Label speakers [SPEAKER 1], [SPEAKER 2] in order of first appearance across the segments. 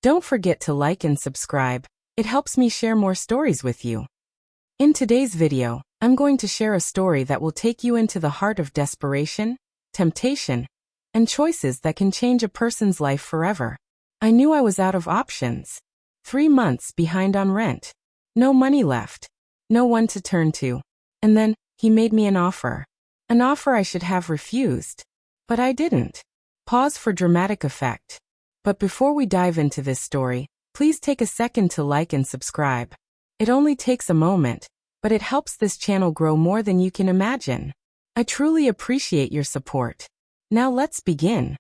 [SPEAKER 1] Don't forget to like and subscribe. It helps me share more stories with you. In today's video, I'm going to share a story that will take you into the heart of desperation, temptation, and choices that can change a person's life forever. I knew I was out of options. 3 months behind on rent. No money left. No one to turn to. And then, he made me an offer. An offer I should have refused. But I didn't. Pause for dramatic effect. But before we dive into this story, please take a second to like and subscribe. It only takes a moment, but it helps this channel grow more than you can imagine. I truly appreciate your support. Now let's begin.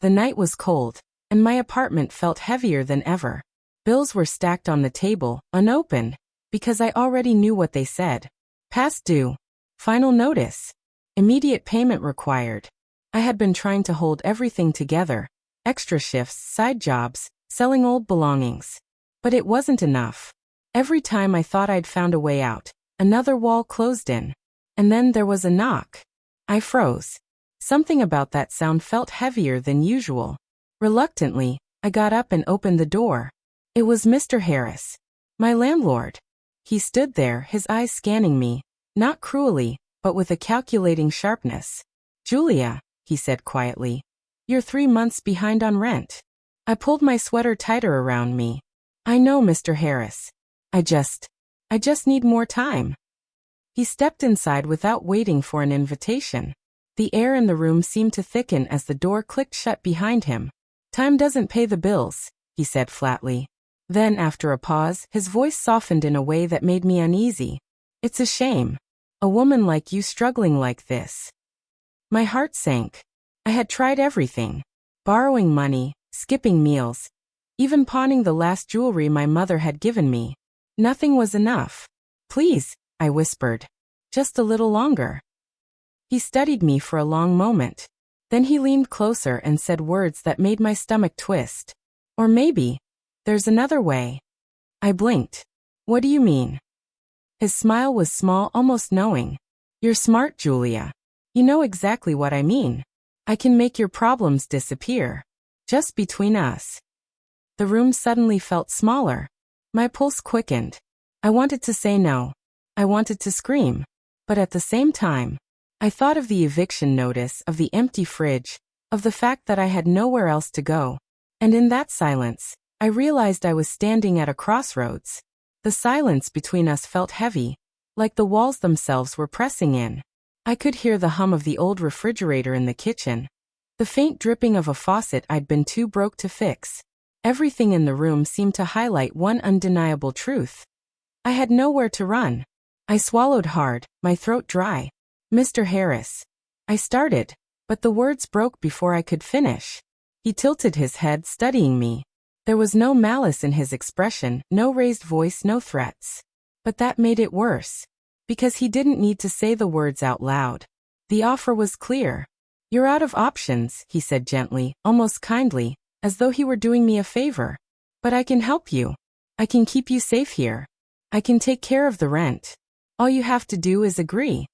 [SPEAKER 1] The night was cold, and my apartment felt heavier than ever. Bills were stacked on the table, unopened, because I already knew what they said. Past due. Final notice. Immediate payment required. I had been trying to hold everything together. Extra shifts, side jobs, selling old belongings. But it wasn't enough. Every time I thought I'd found a way out, another wall closed in. And then there was a knock. I froze. Something about that sound felt heavier than usual. Reluctantly, I got up and opened the door. It was Mr. Harris, my landlord. He stood there, his eyes scanning me, not cruelly, but with a calculating sharpness. "Julia," he said quietly, "you're 3 months behind on rent." I pulled my sweater tighter around me. "I know, Mr. Harris. I just need more time." He stepped inside without waiting for an invitation. The air in the room seemed to thicken as the door clicked shut behind him. "Time doesn't pay the bills," he said flatly. Then, after a pause, his voice softened in a way that made me uneasy. "It's a shame. A woman like you struggling like this." My heart sank. I had tried everything. Borrowing money, skipping meals, even pawning the last jewelry my mother had given me. Nothing was enough. "Please," I whispered. "Just a little longer." He studied me for a long moment. Then he leaned closer and said words that made my stomach twist. "Or maybe, there's another way." I blinked. "What do you mean?" His smile was small, almost knowing. "You're smart, Julia. You know exactly what I mean. I can make your problems disappear. Just between us." The room suddenly felt smaller. My pulse quickened. I wanted to say no. I wanted to scream. But at the same time, I thought of the eviction notice, of the empty fridge, of the fact that I had nowhere else to go. And in that silence, I realized I was standing at a crossroads. The silence between us felt heavy, like the walls themselves were pressing in. I could hear the hum of the old refrigerator in the kitchen, the faint dripping of a faucet I'd been too broke to fix. Everything in the room seemed to highlight one undeniable truth. I had nowhere to run. I swallowed hard, my throat dry. "Mr. Harris," I started, but the words broke before I could finish. He tilted his head, studying me. There was no malice in his expression, no raised voice, no threats. But that made it worse. Because he didn't need to say the words out loud. The offer was clear. "You're out of options," he said gently, almost kindly, as though he were doing me a favor. "But I can help you. I can keep you safe here. I can take care of the rent. All you have to do is agree."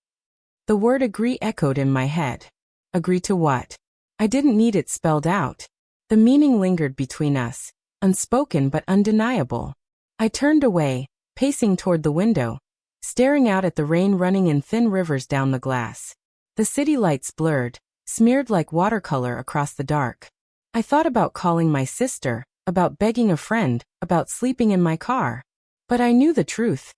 [SPEAKER 1] The word agree echoed in my head. Agree to what? I didn't need it spelled out. The meaning lingered between us, unspoken but undeniable. I turned away, pacing toward the window, staring out at the rain running in thin rivers down the glass. The city lights blurred, smeared like watercolor across the dark. I thought about calling my sister, about begging a friend, about sleeping in my car. But I knew the truth.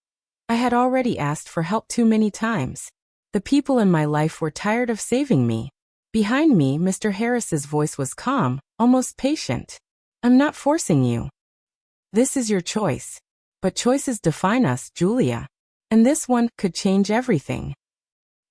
[SPEAKER 1] I had already asked for help too many times. The people in my life were tired of saving me. Behind me, Mr. Harris's voice was calm, almost patient. "I'm not forcing you. This is your choice. But choices define us, Julia. And this one could change everything."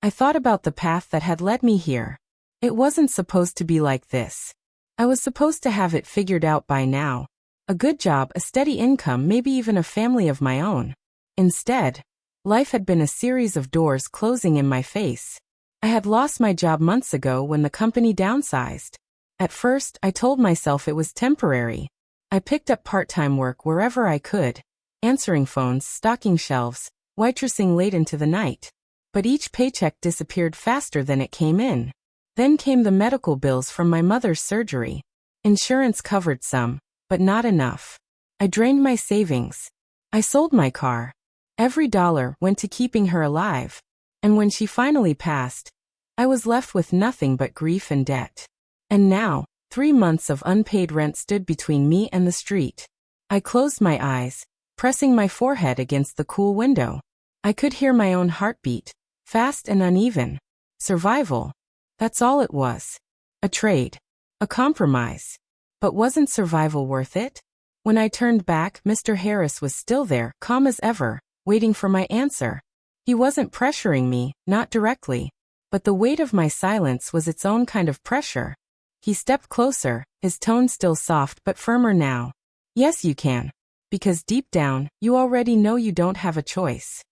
[SPEAKER 1] I thought about the path that had led me here. It wasn't supposed to be like this. I was supposed to have it figured out by now. A good job, a steady income, maybe even a family of my own. Instead, life had been a series of doors closing in my face. I had lost my job months ago when the company downsized. At first, I told myself it was temporary. I picked up part-time work wherever I could, answering phones, stocking shelves, waitressing late into the night. But each paycheck disappeared faster than it came in. Then came the medical bills from my mother's surgery. Insurance covered some, but not enough. I drained my savings. I sold my car. Every dollar went to keeping her alive. And when she finally passed, I was left with nothing but grief and debt. And now, 3 months of unpaid rent stood between me and the street. I closed my eyes, pressing my forehead against the cool window. I could hear my own heartbeat, fast and uneven. Survival. That's all it was. A trade. A compromise. But wasn't survival worth it? When I turned back, Mr. Harris was still there, calm as ever, waiting for my answer. He wasn't pressuring me, not directly. But the weight of my silence was its own kind of pressure. He stepped closer, his tone still soft but firmer now. Yes, you can. Because deep down, you already know you don't have a choice.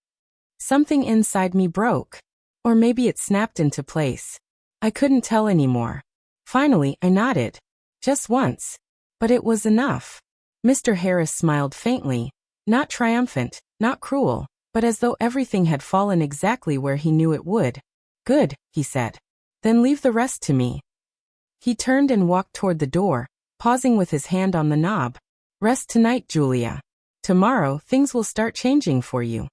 [SPEAKER 1] Something inside me broke. Or maybe it snapped into place. I couldn't tell anymore. Finally, I nodded. Just once. But it was enough. Mr. Harris smiled faintly, not triumphant, not cruel, but as though everything had fallen exactly where he knew it would. Good, he said. Then leave the rest to me. He turned and walked toward the door, pausing with his hand on the knob. Rest tonight, Julia. Tomorrow, things will start changing for you.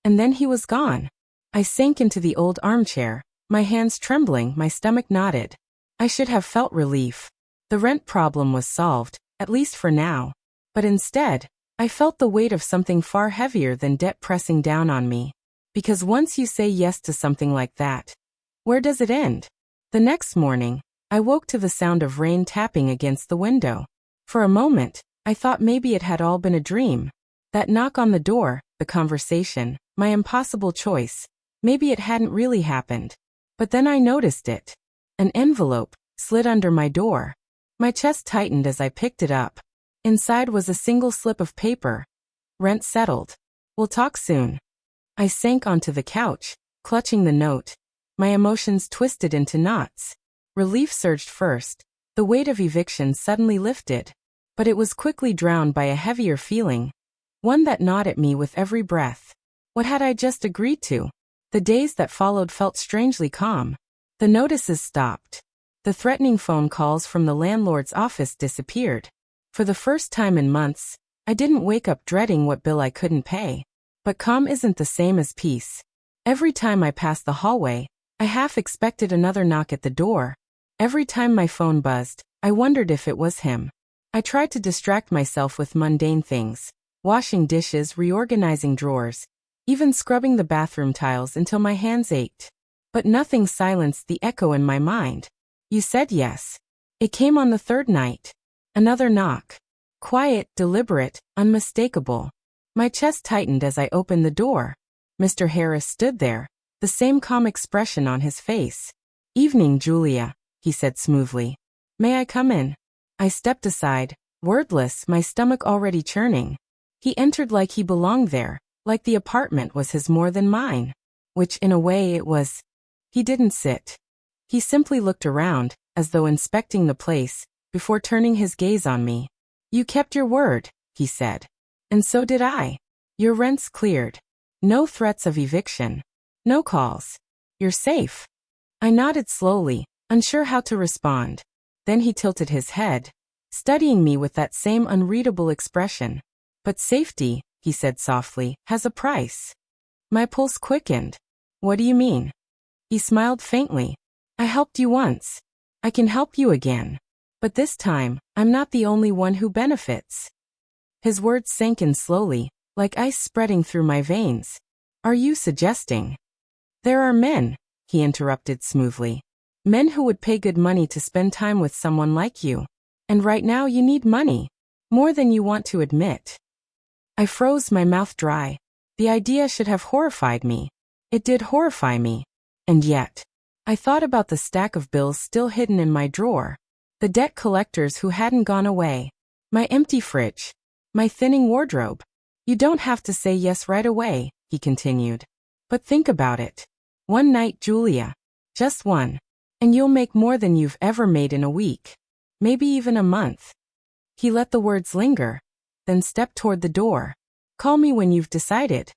[SPEAKER 1] And then he was gone. I sank into the old armchair, my hands trembling, my stomach knotted. I should have felt relief. The rent problem was solved, at least for now. But instead, I felt the weight of something far heavier than debt pressing down on me. Because once you say yes to something like that, where does it end? The next morning, I woke to the sound of rain tapping against the window. For a moment, I thought maybe it had all been a dream. That knock on the door, the conversation, my impossible choice, maybe it hadn't really happened. But then I noticed it. An envelope slid under my door. My chest tightened as I picked it up. Inside was a single slip of paper. Rent settled. We'll talk soon. I sank onto the couch, clutching the note. My emotions twisted into knots. Relief surged first. The weight of eviction suddenly lifted. But it was quickly drowned by a heavier feeling. One that gnawed at me with every breath. What had I just agreed to? The days that followed felt strangely calm. The notices stopped. The threatening phone calls from the landlord's office disappeared. For the first time in months, I didn't wake up dreading what bill I couldn't pay. But calm isn't the same as peace. Every time I passed the hallway, I half expected another knock at the door. Every time my phone buzzed, I wondered if it was him. I tried to distract myself with mundane things, washing dishes, reorganizing drawers, even scrubbing the bathroom tiles until my hands ached. But nothing silenced the echo in my mind. You said yes. It came on the third night. Another knock. Quiet, deliberate, unmistakable. My chest tightened as I opened the door. Mr. Harris stood there, the same calm expression on his face. Evening, Julia, he said smoothly. May I come in? I stepped aside, wordless, my stomach already churning. He entered like he belonged there, like the apartment was his more than mine. Which in a way it was. He didn't sit. He simply looked around, as though inspecting the place, before turning his gaze on me. You kept your word, he said. And so did I. Your rent's cleared. No threats of eviction. No calls. You're safe. I nodded slowly, unsure how to respond. Then he tilted his head, studying me with that same unreadable expression. But safety, he said softly, has a price. My pulse quickened. What do you mean? He smiled faintly. I helped you once. I can help you again. But this time, I'm not the only one who benefits. His words sank in slowly, like ice spreading through my veins. Are you suggesting? There are men, he interrupted smoothly. Men who would pay good money to spend time with someone like you. And right now you need money. More than you want to admit. I froze, my mouth dry. The idea should have horrified me. It did horrify me. And yet, I thought about the stack of bills still hidden in my drawer. The debt collectors who hadn't gone away. My empty fridge. My thinning wardrobe. You don't have to say yes right away, he continued. But think about it. One night, Julia. Just one. And you'll make more than you've ever made in a week. Maybe even a month. He let the words linger, then stepped toward the door. Call me when you've decided.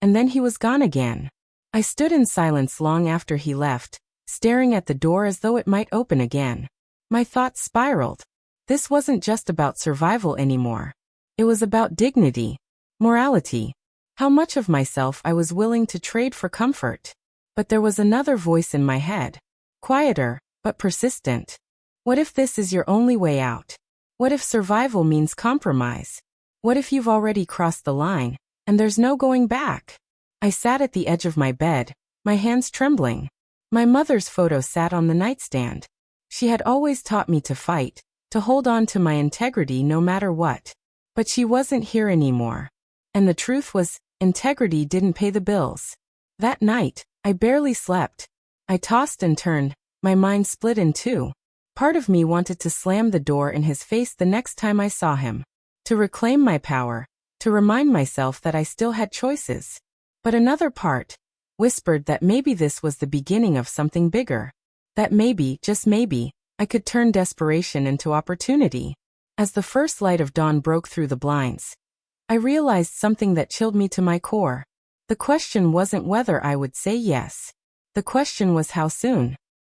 [SPEAKER 1] And then he was gone again. I stood in silence long after he left, staring at the door as though it might open again. My thoughts spiraled. This wasn't just about survival anymore. It was about dignity, morality, how much of myself I was willing to trade for comfort. But there was another voice in my head, quieter, but persistent. What if this is your only way out? What if survival means compromise? What if you've already crossed the line, and there's no going back? I sat at the edge of my bed, my hands trembling. My mother's photo sat on the nightstand. She had always taught me to fight, to hold on to my integrity no matter what. But she wasn't here anymore. And the truth was, integrity didn't pay the bills. That night, I barely slept. I tossed and turned, my mind split in two. Part of me wanted to slam the door in his face the next time I saw him, to reclaim my power, to remind myself that I still had choices. But another part whispered that maybe this was the beginning of something bigger. That maybe, just maybe, I could turn desperation into opportunity. As the first light of dawn broke through the blinds, I realized something that chilled me to my core. The question wasn't whether I would say yes. The question was how soon.